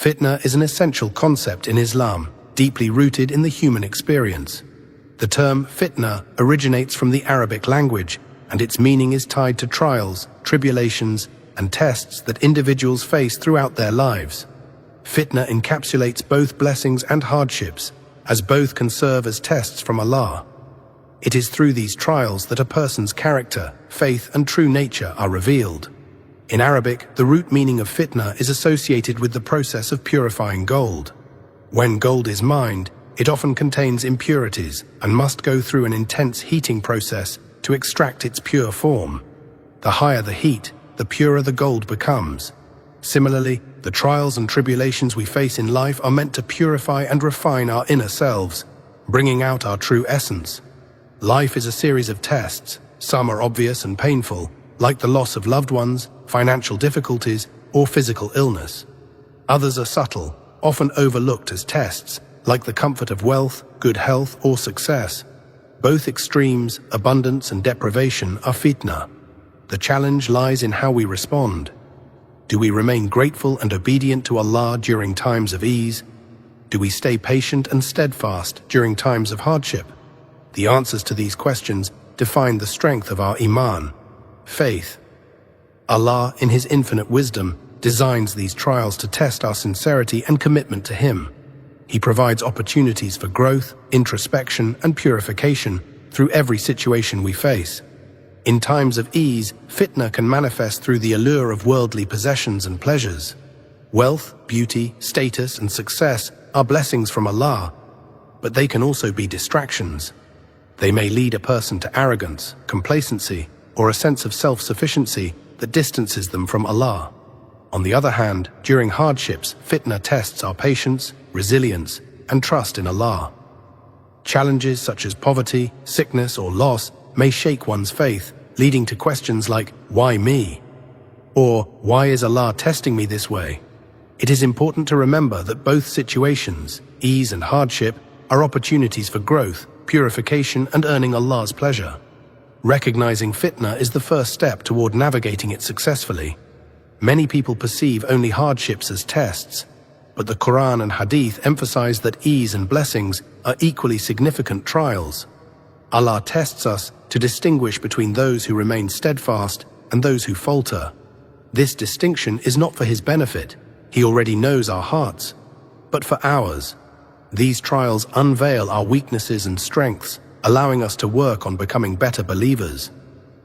Fitna is an essential concept in Islam, deeply rooted in the human experience. The term fitna originates from the Arabic language, and its meaning is tied to trials, tribulations, and tests that individuals face throughout their lives. Fitna encapsulates both blessings and hardships, as both can serve as tests from Allah. It is through these trials that a person's character, faith, and true nature are revealed. In Arabic, the root meaning of fitna is associated with the process of purifying gold. When gold is mined, it often contains impurities and must go through an intense heating process to extract its pure form. The higher the heat, the purer the gold becomes. Similarly, the trials and tribulations we face in life are meant to purify and refine our inner selves, bringing out our true essence. Life is a series of tests. Some are obvious and painful, like the loss of loved ones, financial difficulties, or physical illness. Others are subtle, often overlooked as tests, like the comfort of wealth, good health, or success. Both extremes, abundance and deprivation, are fitna. The challenge lies in how we respond. Do we remain grateful and obedient to Allah during times of ease? Do we stay patient and steadfast during times of hardship? The answers to these questions define the strength of our iman, faith. Allah, in His infinite wisdom, designs these trials to test our sincerity and commitment to Him. He provides opportunities for growth, introspection, and purification through every situation we face. In times of ease, fitna can manifest through the allure of worldly possessions and pleasures. Wealth, beauty, status, and success are blessings from Allah, but they can also be distractions. They may lead a person to arrogance, complacency, or a sense of self-sufficiency that distances them from Allah. On the other hand, during hardships, fitna tests our patience, resilience, and trust in Allah. Challenges such as poverty, sickness, or loss may shake one's faith, leading to questions like, "Why me?" Or, "Why is Allah testing me this way?" It is important to remember that both situations, ease and hardship, are opportunities for growth, purification, and earning Allah's pleasure. Recognizing fitna is the first step toward navigating it successfully. Many people perceive only hardships as tests, but the Quran and Hadith emphasize that ease and blessings are equally significant trials. Allah tests us to distinguish between those who remain steadfast and those who falter. This distinction is not for His benefit. He already knows our hearts, but for ours. These trials unveil our weaknesses and strengths, allowing us to work on becoming better believers.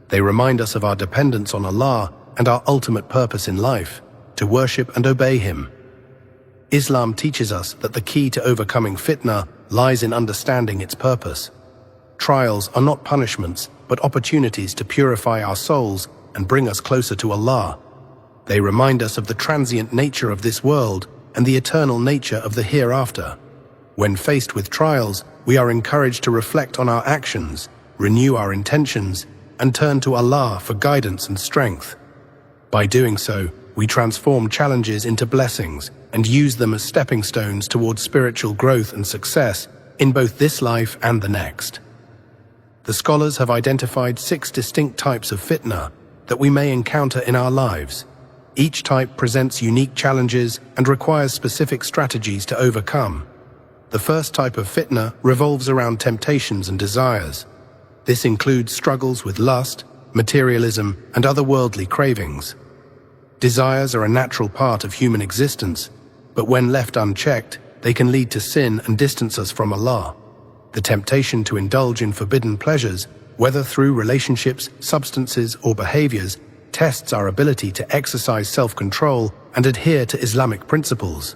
They remind us of our dependence on Allah and our ultimate purpose in life, to worship and obey Him. Islam teaches us that the key to overcoming fitna lies in understanding its purpose. Trials are not punishments, but opportunities to purify our souls and bring us closer to Allah. They remind us of the transient nature of this world and the eternal nature of the hereafter. When faced with trials, we are encouraged to reflect on our actions, renew our intentions, and turn to Allah for guidance and strength. By doing so, we transform challenges into blessings and use them as stepping stones towards spiritual growth and success in both this life and the next. The scholars have identified 6 distinct types of fitna that we may encounter in our lives. Each type presents unique challenges and requires specific strategies to overcome. The first type of fitna revolves around temptations and desires. This includes struggles with lust, materialism, and other worldly cravings. Desires are a natural part of human existence, but when left unchecked, they can lead to sin and distance us from Allah. The temptation to indulge in forbidden pleasures, whether through relationships, substances, or behaviors, tests our ability to exercise self-control and adhere to Islamic principles.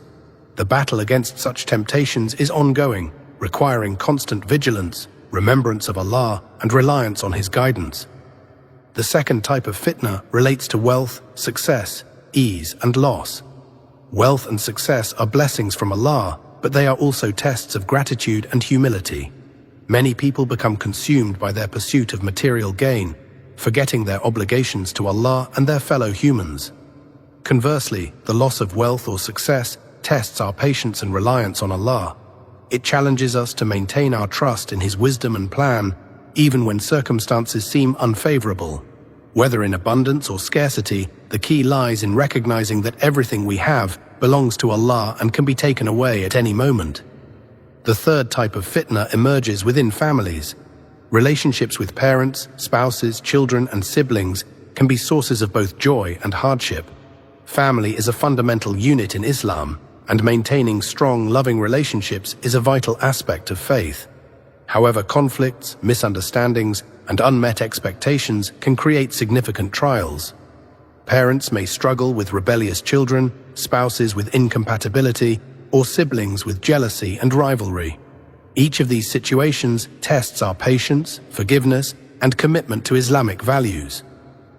The battle against such temptations is ongoing, requiring constant vigilance, remembrance of Allah, and reliance on His guidance. The second type of fitna relates to wealth, success, ease, and loss. Wealth and success are blessings from Allah, but they are also tests of gratitude and humility. Many people become consumed by their pursuit of material gain, forgetting their obligations to Allah and their fellow humans. Conversely, the loss of wealth or success tests our patience and reliance on Allah. It challenges us to maintain our trust in His wisdom and plan, even when circumstances seem unfavorable. Whether in abundance or scarcity, the key lies in recognizing that everything we have belongs to Allah and can be taken away at any moment. The third type of fitna emerges within families. Relationships with parents, spouses, children, and siblings can be sources of both joy and hardship. Family is a fundamental unit in Islam, and maintaining strong, loving relationships is a vital aspect of faith. However, conflicts, misunderstandings, and unmet expectations can create significant trials. Parents may struggle with rebellious children, spouses with incompatibility, or siblings with jealousy and rivalry. Each of these situations tests our patience, forgiveness, and commitment to Islamic values.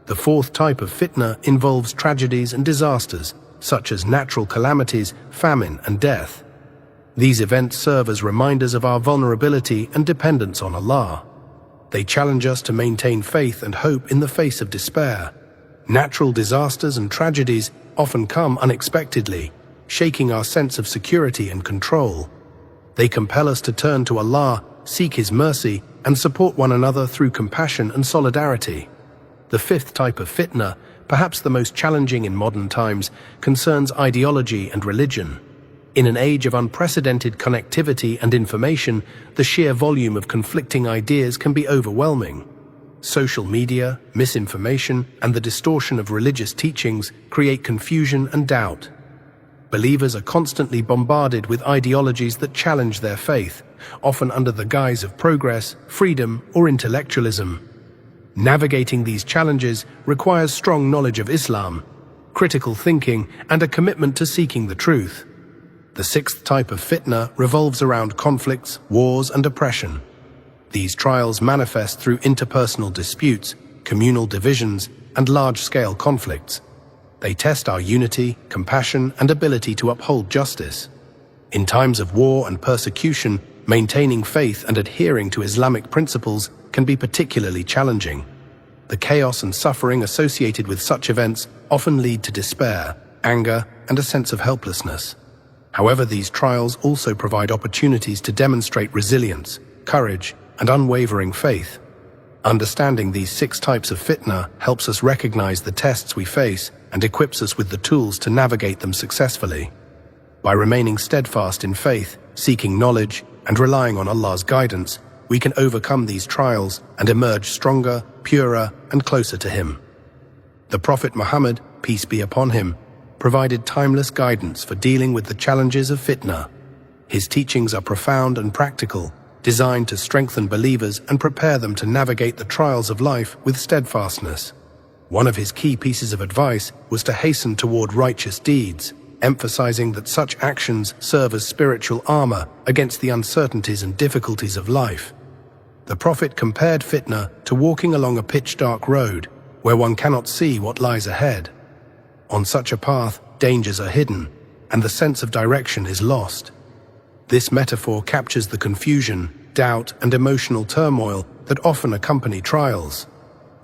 The fourth type of fitna involves tragedies and disasters, such as natural calamities, famine, and death. These events serve as reminders of our vulnerability and dependence on Allah. They challenge us to maintain faith and hope in the face of despair. Natural disasters and tragedies often come unexpectedly, shaking our sense of security and control. They compel us to turn to Allah, seek His mercy, and support one another through compassion and solidarity. The fifth type of fitna, perhaps the most challenging in modern times, concerns ideology and religion. In an age of unprecedented connectivity and information, the sheer volume of conflicting ideas can be overwhelming. Social media, misinformation, and the distortion of religious teachings create confusion and doubt. Believers are constantly bombarded with ideologies that challenge their faith, often under the guise of progress, freedom, or intellectualism. Navigating these challenges requires strong knowledge of Islam, critical thinking, and a commitment to seeking the truth. The sixth type of fitna revolves around conflicts, wars, and oppression. These trials manifest through interpersonal disputes, communal divisions, and large-scale conflicts. They test our unity, compassion, and ability to uphold justice. In times of war and persecution, maintaining faith and adhering to Islamic principles can be particularly challenging. The chaos and suffering associated with such events often lead to despair, anger, and a sense of helplessness. However, these trials also provide opportunities to demonstrate resilience, courage, and unwavering faith. Understanding these 6 types of fitna helps us recognize the tests we face and equips us with the tools to navigate them successfully. By remaining steadfast in faith, seeking knowledge, and relying on Allah's guidance, we can overcome these trials and emerge stronger, purer, and closer to Him. The Prophet Muhammad, peace be upon him, provided timeless guidance for dealing with the challenges of fitna. His teachings are profound and practical, designed to strengthen believers and prepare them to navigate the trials of life with steadfastness. One of his key pieces of advice was to hasten toward righteous deeds, emphasizing that such actions serve as spiritual armor against the uncertainties and difficulties of life. The Prophet compared fitna to walking along a pitch-dark road where one cannot see what lies ahead. On such a path, dangers are hidden, and the sense of direction is lost. This metaphor captures the confusion, doubt, and emotional turmoil that often accompany trials.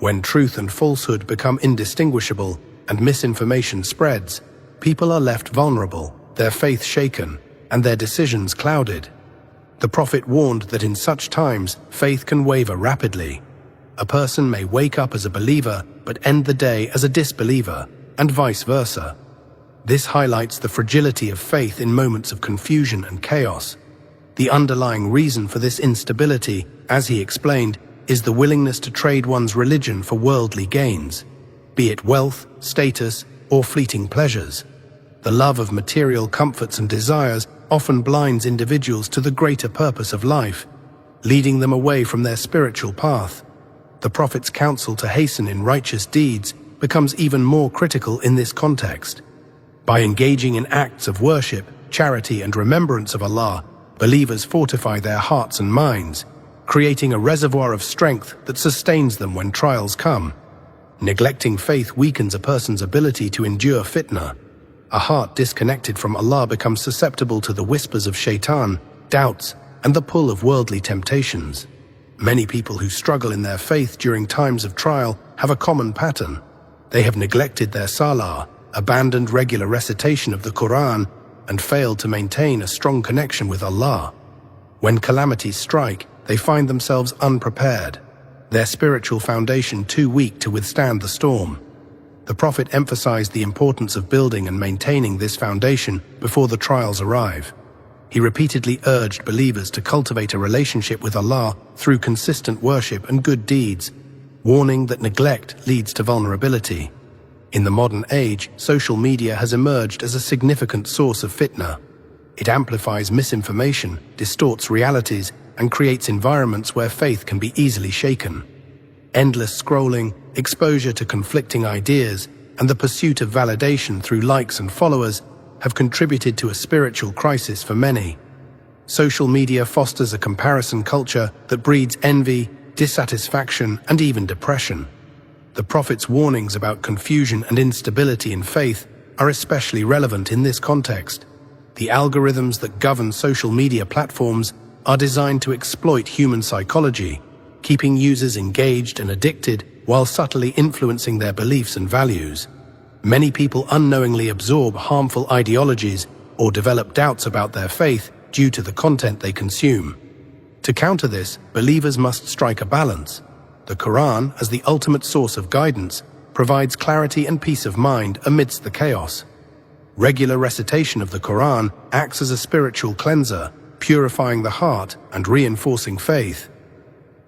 When truth and falsehood become indistinguishable and misinformation spreads, people are left vulnerable, their faith shaken, and their decisions clouded. The Prophet warned that in such times, faith can waver rapidly. A person may wake up as a believer but end the day as a disbeliever, and vice versa. This highlights the fragility of faith in moments of confusion and chaos. The underlying reason for this instability, as he explained, is the willingness to trade one's religion for worldly gains, be it wealth, status, or fleeting pleasures. The love of material comforts and desires often blinds individuals to the greater purpose of life, leading them away from their spiritual path. The Prophet's counsel to hasten in righteous deeds becomes even more critical in this context. By engaging in acts of worship, charity, and remembrance of Allah, believers fortify their hearts and minds, creating a reservoir of strength that sustains them when trials come. Neglecting faith weakens a person's ability to endure fitna. A heart disconnected from Allah becomes susceptible to the whispers of shaitan, doubts, and the pull of worldly temptations. Many people who struggle in their faith during times of trial have a common pattern. They have neglected their salah, abandoned regular recitation of the Quran, and failed to maintain a strong connection with Allah. When calamities strike, they find themselves unprepared, their spiritual foundation too weak to withstand the storm. The Prophet emphasized the importance of building and maintaining this foundation before the trials arrive. He repeatedly urged believers to cultivate a relationship with Allah through consistent worship and good deeds, warning that neglect leads to vulnerability. In the modern age, social media has emerged as a significant source of fitna. It amplifies misinformation, distorts realities, and creates environments where faith can be easily shaken. Endless scrolling, exposure to conflicting ideas, and the pursuit of validation through likes and followers have contributed to a spiritual crisis for many. Social media fosters a comparison culture that breeds envy, dissatisfaction, and even depression. The Prophet's warnings about confusion and instability in faith are especially relevant in this context. The algorithms that govern social media platforms are designed to exploit human psychology, keeping users engaged and addicted while subtly influencing their beliefs and values. Many people unknowingly absorb harmful ideologies or develop doubts about their faith due to the content they consume. To counter this, believers must strike a balance. The Quran, as the ultimate source of guidance, provides clarity and peace of mind amidst the chaos. Regular recitation of the Quran acts as a spiritual cleanser, purifying the heart and reinforcing faith.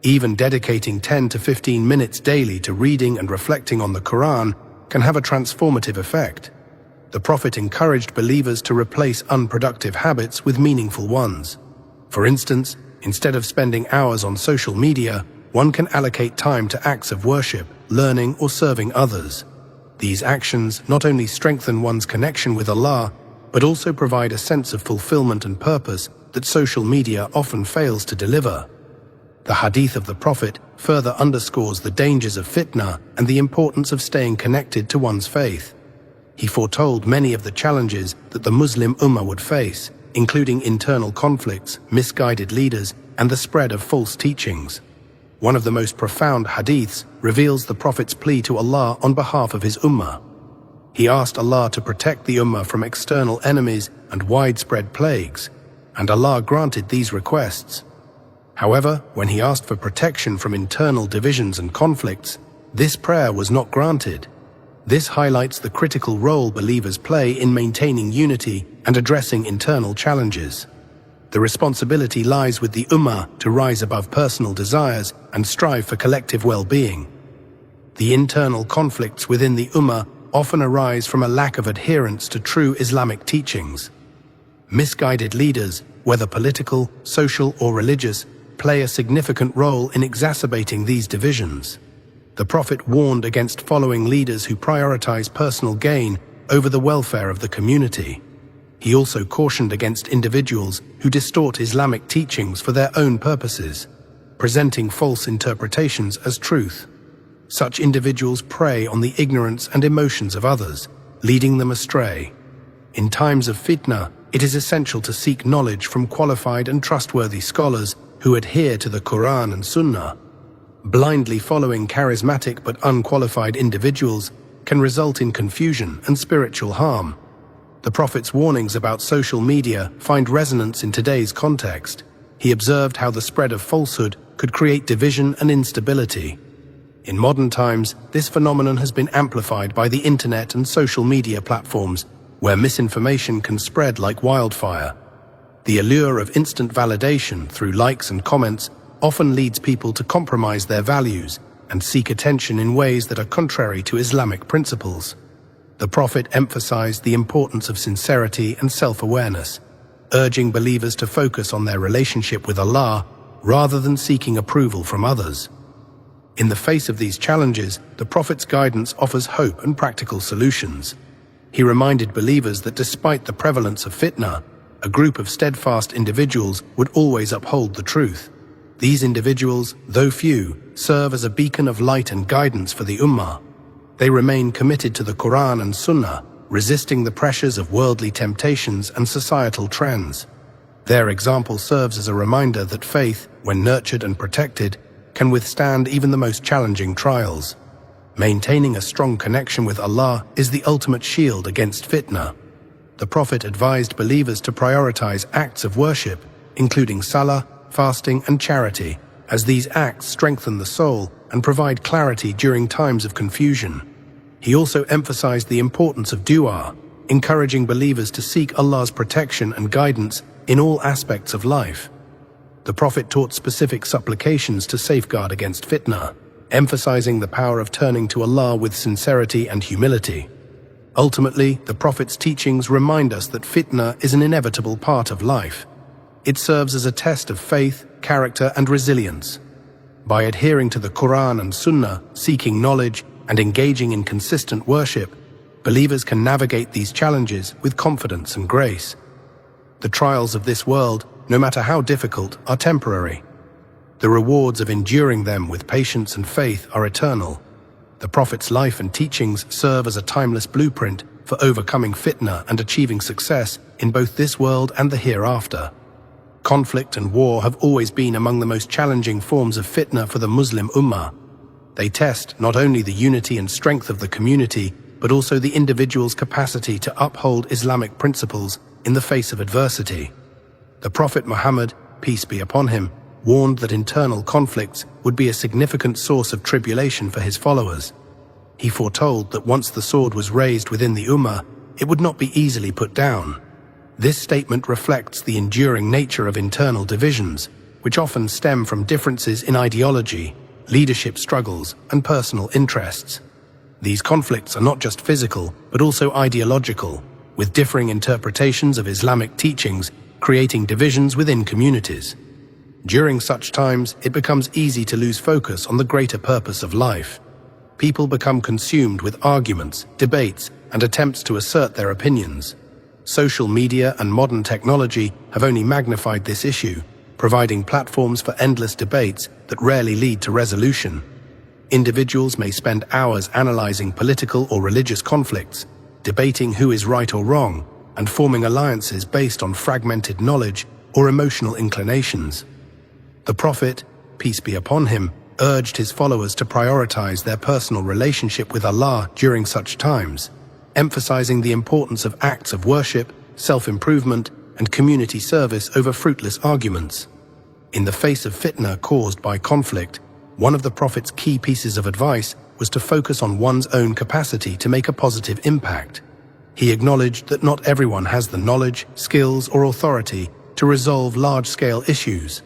Even dedicating 10 to 15 minutes daily to reading and reflecting on the Quran can have a transformative effect. The Prophet encouraged believers to replace unproductive habits with meaningful ones. For instance, instead of spending hours on social media, one can allocate time to acts of worship, learning, or serving others. These actions not only strengthen one's connection with Allah, but also provide a sense of fulfillment and purpose that social media often fails to deliver. The hadith of the Prophet further underscores the dangers of fitna and the importance of staying connected to one's faith. He foretold many of the challenges that the Muslim Ummah would face, including internal conflicts, misguided leaders, and the spread of false teachings. One of the most profound hadiths reveals the Prophet's plea to Allah on behalf of his Ummah. He asked Allah to protect the Ummah from external enemies and widespread plagues, and Allah granted these requests. However, when he asked for protection from internal divisions and conflicts, this prayer was not granted. This highlights the critical role believers play in maintaining unity and addressing internal challenges. The responsibility lies with the Ummah to rise above personal desires and strive for collective well-being. The internal conflicts within the Ummah often arise from a lack of adherence to true Islamic teachings. Misguided leaders, whether political, social, or religious, play a significant role in exacerbating these divisions. The Prophet warned against following leaders who prioritize personal gain over the welfare of the community. He also cautioned against individuals who distort Islamic teachings for their own purposes, presenting false interpretations as truth. Such individuals prey on the ignorance and emotions of others, leading them astray. In times of fitna, it is essential to seek knowledge from qualified and trustworthy scholars who adhere to the Quran and Sunnah. Blindly following charismatic but unqualified individuals can result in confusion and spiritual harm. The Prophet's warnings about social media find resonance in today's context. He observed how the spread of falsehood could create division and instability. In modern times, this phenomenon has been amplified by the internet and social media platforms, where misinformation can spread like wildfire. The allure of instant validation through likes and comments often leads people to compromise their values and seek attention in ways that are contrary to Islamic principles. The Prophet emphasized the importance of sincerity and self-awareness, urging believers to focus on their relationship with Allah rather than seeking approval from others. In the face of these challenges, the Prophet's guidance offers hope and practical solutions. He reminded believers that despite the prevalence of fitna, a group of steadfast individuals would always uphold the truth. These individuals, though few, serve as a beacon of light and guidance for the Ummah. They remain committed to the Quran and Sunnah, resisting the pressures of worldly temptations and societal trends. Their example serves as a reminder that faith, when nurtured and protected, can withstand even the most challenging trials. Maintaining a strong connection with Allah is the ultimate shield against fitna. The Prophet advised believers to prioritize acts of worship, including salah, fasting, and charity, as these acts strengthen the soul and provide clarity during times of confusion. He also emphasized the importance of dua, encouraging believers to seek Allah's protection and guidance in all aspects of life. The Prophet taught specific supplications to safeguard against fitna, emphasizing the power of turning to Allah with sincerity and humility. Ultimately, the Prophet's teachings remind us that fitna is an inevitable part of life. It serves as a test of faith, character, and resilience. By adhering to the Quran and Sunnah, seeking knowledge, and engaging in consistent worship, believers can navigate these challenges with confidence and grace. The trials of this world, no matter how difficult, are temporary. The rewards of enduring them with patience and faith are eternal. The Prophet's life and teachings serve as a timeless blueprint for overcoming fitna and achieving success in both this world and the hereafter. Conflict and war have always been among the most challenging forms of fitna for the Muslim Ummah. They test not only the unity and strength of the community, but also the individual's capacity to uphold Islamic principles in the face of adversity. The Prophet Muhammad, peace be upon him, warned that internal conflicts would be a significant source of tribulation for his followers. He foretold that once the sword was raised within the Ummah, it would not be easily put down. This statement reflects the enduring nature of internal divisions, which often stem from differences in ideology, leadership struggles, and personal interests. These conflicts are not just physical, but also ideological, with differing interpretations of Islamic teachings creating divisions within communities. During such times, it becomes easy to lose focus on the greater purpose of life. People become consumed with arguments, debates, and attempts to assert their opinions. Social media and modern technology have only magnified this issue, providing platforms for endless debates that rarely lead to resolution. Individuals may spend hours analyzing political or religious conflicts, debating who is right or wrong, and forming alliances based on fragmented knowledge or emotional inclinations. The Prophet, peace be upon him, urged his followers to prioritize their personal relationship with Allah during such times, emphasizing the importance of acts of worship, self-improvement, and community service over fruitless arguments. In the face of fitna caused by conflict, one of the Prophet's key pieces of advice was to focus on one's own capacity to make a positive impact. He acknowledged that not everyone has the knowledge, skills, or authority to resolve large-scale issues.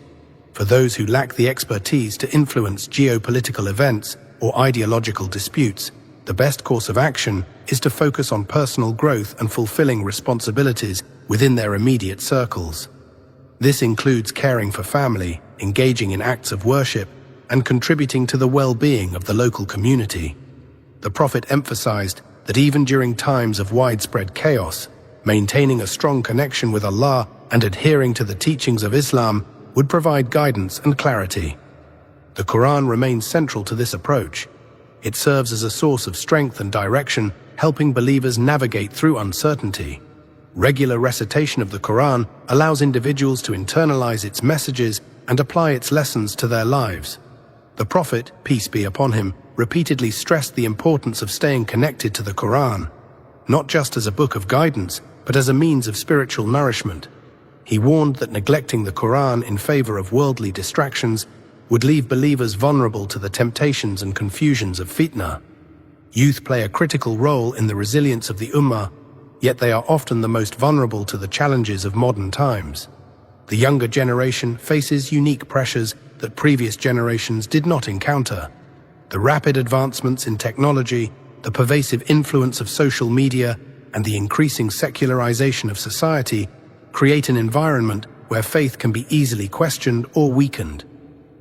For those who lack the expertise to influence geopolitical events or ideological disputes, the best course of action is to focus on personal growth and fulfilling responsibilities within their immediate circles. This includes caring for family, engaging in acts of worship, and contributing to the well-being of the local community. The Prophet emphasized that even during times of widespread chaos, maintaining a strong connection with Allah and adhering to the teachings of Islam would provide guidance and clarity. The Quran remains central to this approach. It serves as a source of strength and direction, helping believers navigate through uncertainty. Regular recitation of the Quran allows individuals to internalize its messages and apply its lessons to their lives. The Prophet, peace be upon him, repeatedly stressed the importance of staying connected to the Quran, not just as a book of guidance, but as a means of spiritual nourishment. He warned that neglecting the Quran in favor of worldly distractions would leave believers vulnerable to the temptations and confusions of fitna. Youth play a critical role in the resilience of the Ummah, yet they are often the most vulnerable to the challenges of modern times. The younger generation faces unique pressures that previous generations did not encounter. The rapid advancements in technology, the pervasive influence of social media, and the increasing secularization of society create an environment where faith can be easily questioned or weakened.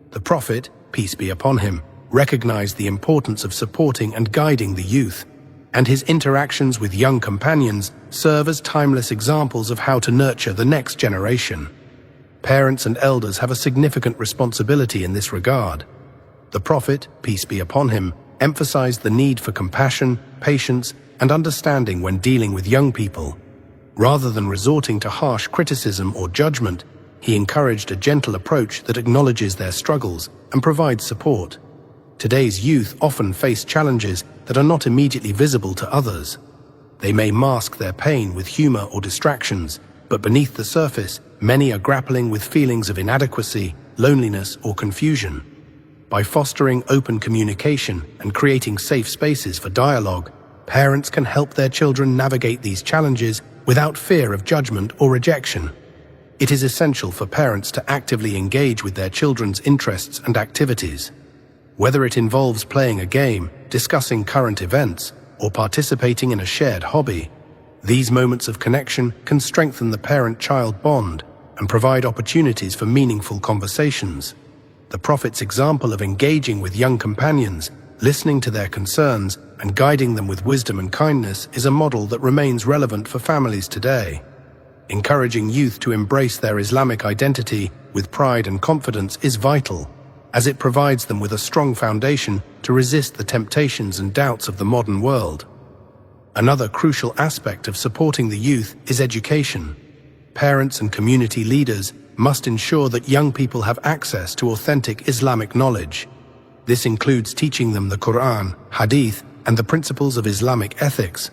The Prophet, peace be upon him, recognized the importance of supporting and guiding the youth, and his interactions with young companions serve as timeless examples of how to nurture the next generation. Parents and elders have a significant responsibility in this regard. The Prophet, peace be upon him, emphasized the need for compassion, patience, and understanding when dealing with young people. Rather than resorting to harsh criticism or judgment, he encouraged a gentle approach that acknowledges their struggles and provides support. Today's youth often face challenges that are not immediately visible to others. They may mask their pain with humor or distractions, but beneath the surface, many are grappling with feelings of inadequacy, loneliness, or confusion. By fostering open communication and creating safe spaces for dialogue, Parents can help their children navigate these challenges without fear of judgment or rejection. It is essential for parents to actively engage with their children's interests and activities. Whether it involves playing a game, discussing current events, or participating in a shared hobby, these moments of connection can strengthen the parent-child bond and provide opportunities for meaningful conversations. The Prophet's example of engaging with young companions, listening to their concerns, and guiding them with wisdom and kindness is a model that remains relevant for families today. Encouraging youth to embrace their Islamic identity with pride and confidence is vital, as it provides them with a strong foundation to resist the temptations and doubts of the modern world. Another crucial aspect of supporting the youth is education. Parents and community leaders must ensure that young people have access to authentic Islamic knowledge. This includes teaching them the Quran, Hadith, and the principles of Islamic ethics.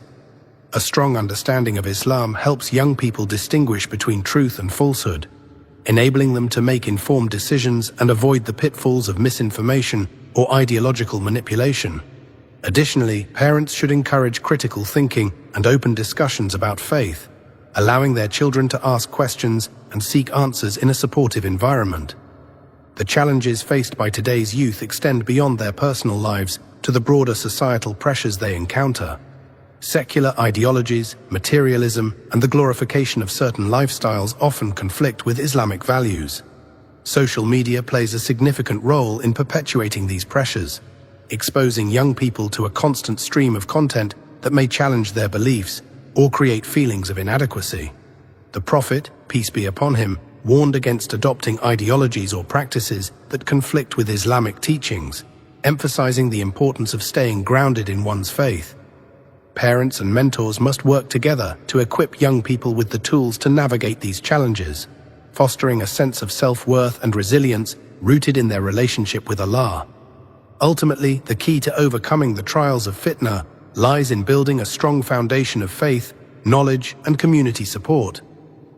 A strong understanding of Islam helps young people distinguish between truth and falsehood, enabling them to make informed decisions and avoid the pitfalls of misinformation or ideological manipulation. Additionally, parents should encourage critical thinking and open discussions about faith, allowing their children to ask questions and seek answers in a supportive environment. The challenges faced by today's youth extend beyond their personal lives to the broader societal pressures they encounter. Secular ideologies, materialism, and the glorification of certain lifestyles often conflict with Islamic values. Social media plays a significant role in perpetuating these pressures, exposing young people to a constant stream of content that may challenge their beliefs or create feelings of inadequacy. The Prophet, peace be upon him, warned against adopting ideologies or practices that conflict with Islamic teachings, emphasizing the importance of staying grounded in one's faith. Parents and mentors must work together to equip young people with the tools to navigate these challenges, fostering a sense of self-worth and resilience rooted in their relationship with Allah. Ultimately, the key to overcoming the trials of fitna lies in building a strong foundation of faith, knowledge, and community support.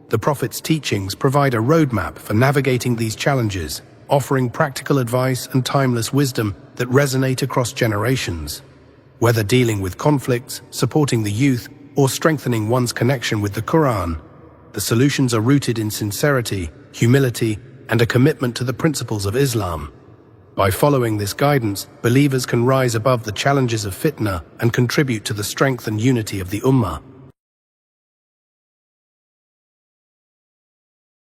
The Prophet's teachings provide a roadmap for navigating these challenges, offering practical advice and timeless wisdom that resonate across generations. Whether dealing with conflicts, supporting the youth, or strengthening one's connection with the Quran, the solutions are rooted in sincerity, humility, and a commitment to the principles of Islam. By following this guidance, believers can rise above the challenges of fitna and contribute to the strength and unity of the Ummah.